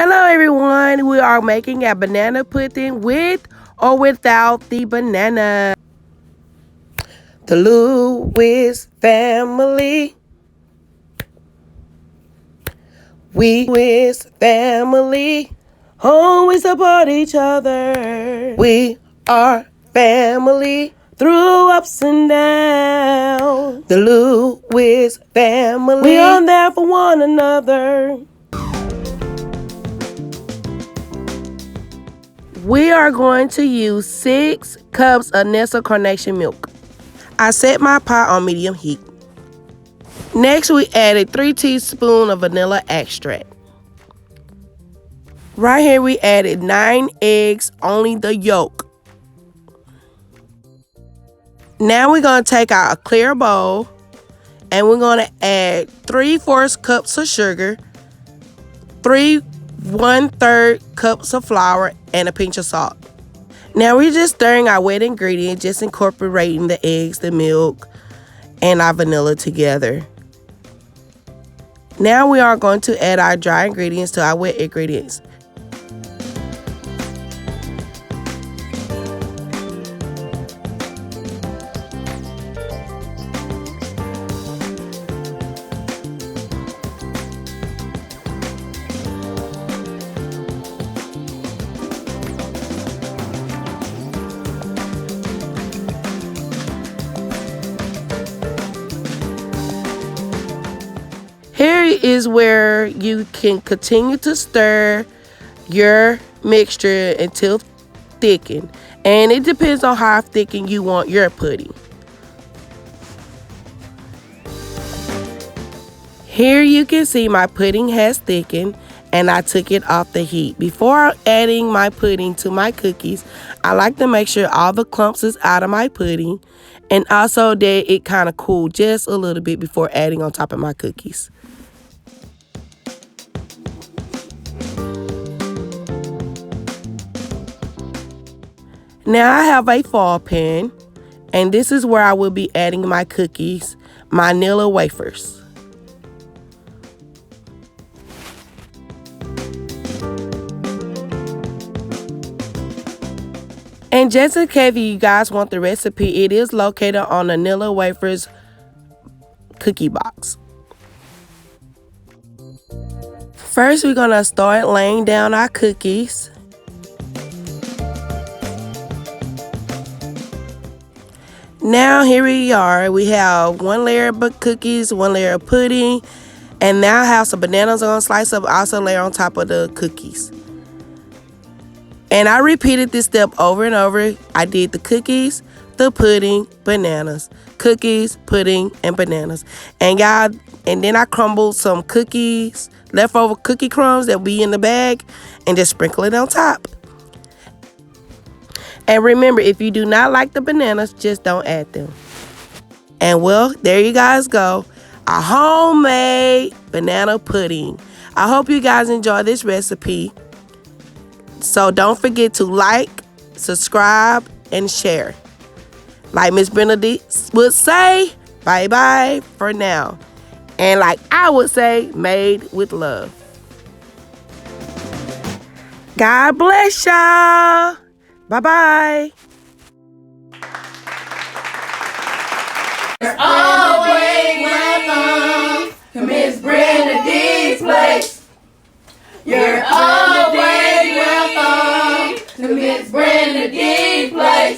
Hello everyone, we are making a banana pudding with or without the banana. The Lewis family. We Lewis family. Always support each other. We are family through ups and downs. The Lewis family. We are there for one another. We are going to use 6 cups of Nestle carnation milk. I set my pot on medium heat. Next, we added 3 teaspoons of vanilla extract. Right here, we added 9 eggs, only the yolk. Now we're going to take out a clear bowl and we're going to add 3/4 cups of sugar, 3 1/3 cups of flour, and a pinch of salt. Now we're just stirring our wet ingredients, just incorporating the eggs, the milk, and our vanilla together. Now we are going to add our dry ingredients to our wet ingredients. Here is where you can continue to stir your mixture until thickened. And it depends on how thickened you want your pudding. Here you can see my pudding has thickened and I took it off the heat. Before adding my pudding to my cookies, I like to make sure all the clumps is out of my pudding and also that it kind of cooled just a little bit before adding on top of my cookies. Now I have a foil pan, and this is where I will be adding my cookies, my vanilla wafers. And just in case you guys want the recipe, it is located on the vanilla wafers cookie box. First, we're going to start laying down our cookies. Now here we are. We have 1 layer of cookies, 1 layer of pudding, and now I have some bananas on slice up, also layer on top of the cookies. And I repeated this step over and over. I did the cookies, the pudding, bananas, cookies, pudding, and bananas. And then I crumbled some cookies, leftover cookie crumbs that will be in the bag, and just sprinkle it on top. And remember, if you do not like the bananas, just don't add them. And well, there you guys go. A homemade banana pudding. I hope you guys enjoy this recipe. So don't forget to like, subscribe, and share. Like Miss Brenda Dee would say, bye-bye for now. And like I would say, made with love. God bless y'all. Bye-bye. You're always welcome to MsBrendaDee's place. You're always welcome to MsBrendaDee's place.